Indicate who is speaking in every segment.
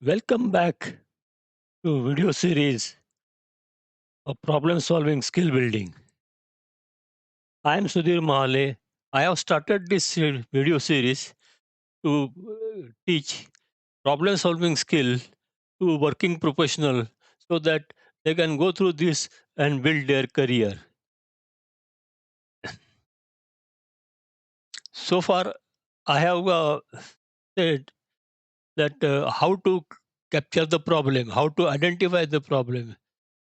Speaker 1: Welcome back to video series of problem solving skill building. I am Sudhir Mahale. I have started this video series to teach problem solving skill to working professional so that they can go through this and build their career. So far, I have said that how to capture the problem, how to identify the problem.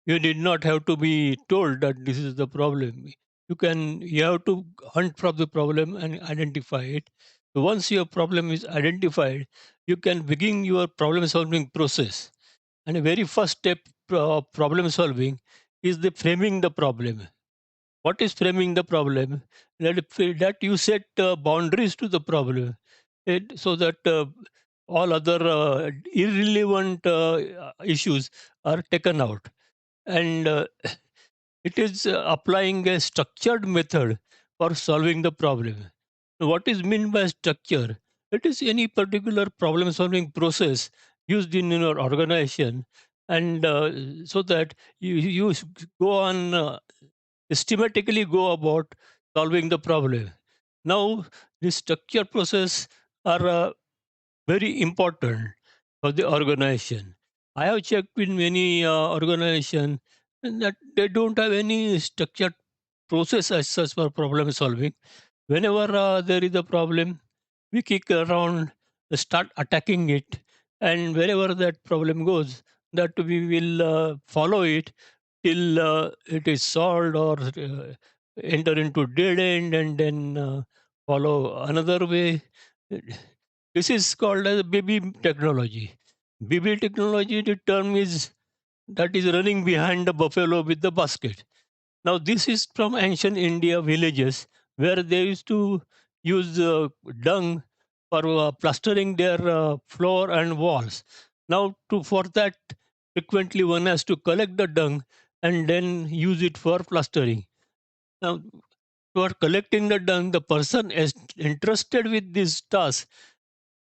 Speaker 1: You did not have to be told that this is the problem. You have to hunt for the problem and identify it. So once your problem is identified, you can begin your problem solving process. And the very first step of problem solving is the framing the problem. What is framing the problem? That you set boundaries to the problem, so that all other irrelevant issues are taken out. And it is applying a structured method for solving the problem. What is meant by structure? It is any particular problem solving process used in your organization, and so that you go on systematically go about solving the problem. Now, the structure process are very important for the organization. I have checked with many organizations that they don't have any structured process as such for problem solving. Whenever there is a problem, we kick around, start attacking it, and wherever that problem goes, that we will follow it till it is solved or enter into dead end and then follow another way. This is called as baby technology. Baby technology, the term is that is running behind the buffalo with the basket. Now, this is from ancient India villages where they used to use dung for plastering their floor and walls. Now, for that, frequently one has to collect the dung and then use it for plastering. Now, for collecting the dung, the person is entrusted with this task.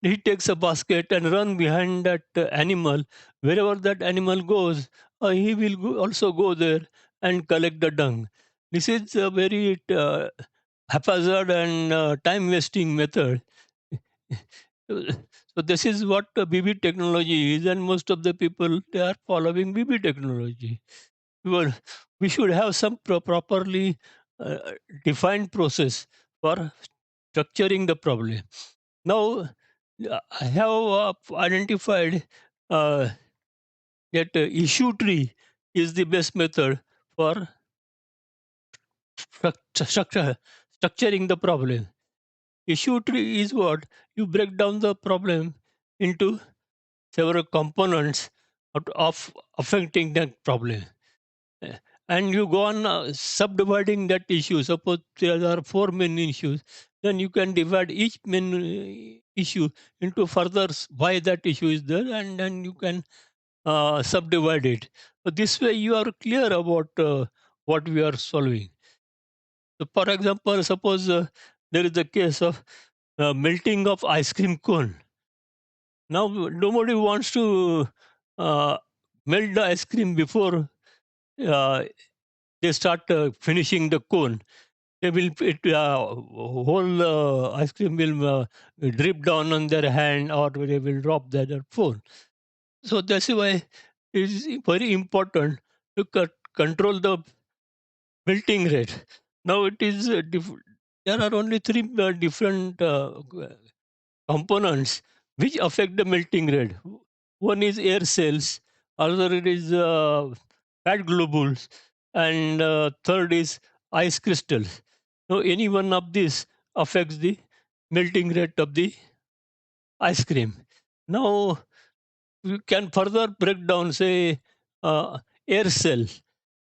Speaker 1: He takes a basket and run behind that animal. Wherever that animal goes, he will also go there and collect the dung. This is a very haphazard and time wasting method. So this is what BB technology is, and most of the people they are following BB technology. Well, we should have some properly uh, defined process for structuring the problem. Now, I have identified uh, that issue tree is the best method for structuring the problem. Issue tree is what you break down the problem into several components of affecting that problem. Uh, and you go on subdividing that issue. Suppose there are four main issues, then you can divide each main issue into further why that issue is there, and then you can subdivide it. So this way you are clear about what we are solving. So for example, suppose there is a case of melting of ice cream cone. Now nobody wants to uh, melt the ice cream before uh, they start finishing the cone. They will whole ice cream will drip down on their hand, or they will drop their phone. So that's why it is very important to control the melting rate. Now it is there are only three different components which affect the melting rate. One is air cells, other it is fat globules, and third is ice crystals. So any one of these affects the melting rate of the ice cream. Now we can further break down, say, air cell.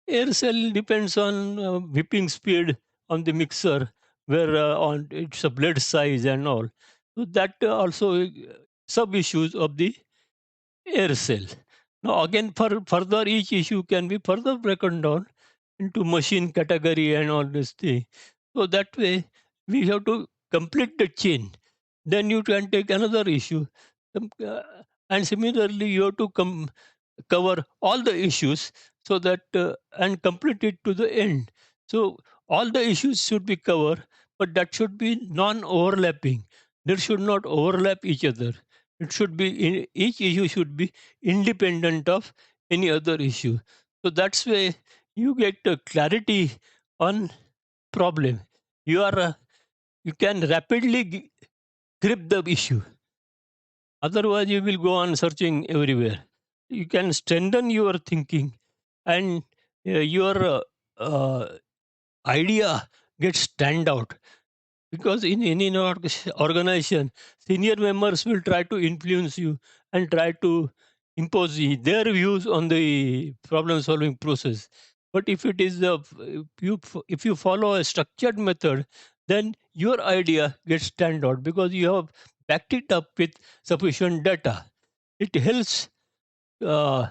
Speaker 1: Air cell depends on whipping speed on the mixer, where on its a blade size and all. So that also sub issues of the air cell. Now again, for further each issue can be further broken down into machine category and all this thing. So that way we have to complete the chain. Then you can take another issue. And similarly, you have to cover all the issues so that and complete it to the end. So all the issues should be covered, but that should be non-overlapping. They should not overlap each other. It should be each issue should be independent of any other issue. So that's why you get clarity on problem. You can rapidly grip the issue. Otherwise, you will go on searching everywhere. You can strengthen your thinking, and your idea gets stand out, because in any organization, senior members will try to influence you and try to impose their views on the problem solving process. But if it is if you follow a structured method, then your idea gets stand out because you have backed it up with sufficient data. It helps uh,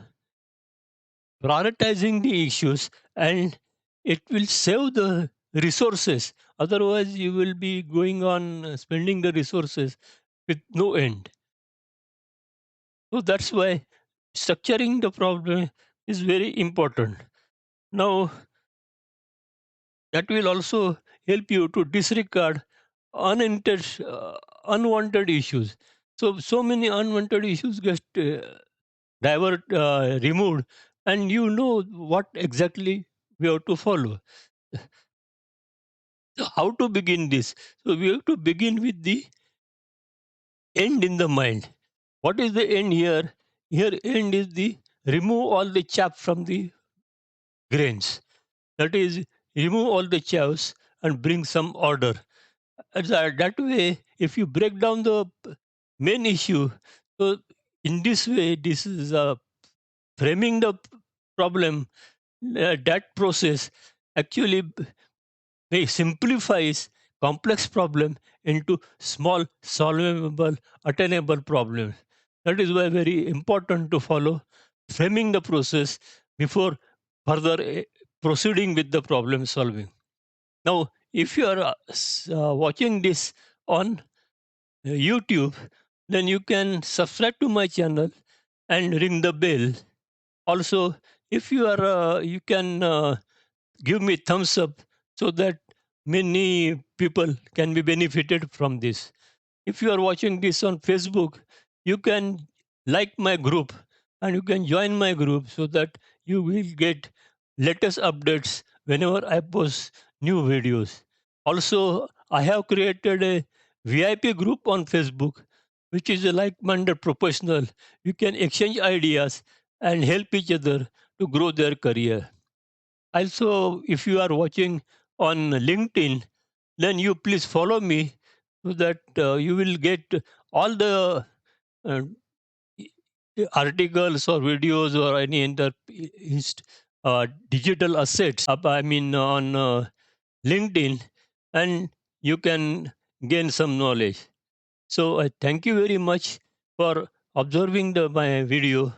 Speaker 1: prioritizing the issues, and it will save the resources. Otherwise, you will be going on spending the resources with no end. So that's why structuring the problem is very important. Now, that will also help you to disregard unwanted issues. So many unwanted issues get removed, and you know what exactly we have to follow. So how to begin this? So we have to begin with the end in the mind. What is the end here? Here, end is the remove all the chaff from the grains. That is, remove all the chaffs and bring some order. That way, if you break down the main issue, so in this way, this is framing the problem. That process actually simplifies complex problem into small, solvable, attainable problems. That is why very important to follow framing the process before further proceeding with the problem solving. Now, if you are watching this on YouTube, then you can subscribe to my channel and ring the bell. Also, if you are, you can give me thumbs up so that many people can be benefited from this. If you are watching this on Facebook, you can like my group and you can join my group so that you will get latest updates whenever I post new videos. Also, I have created a VIP group on Facebook, which is a like-minded professional. You can exchange ideas and help each other to grow their career. Also, if you are watching on LinkedIn, then you please follow me so that you will get all the uh, articles or videos or any other digital assets up, I mean, on LinkedIn, and you can gain some knowledge. So I thank you very much for observing my video,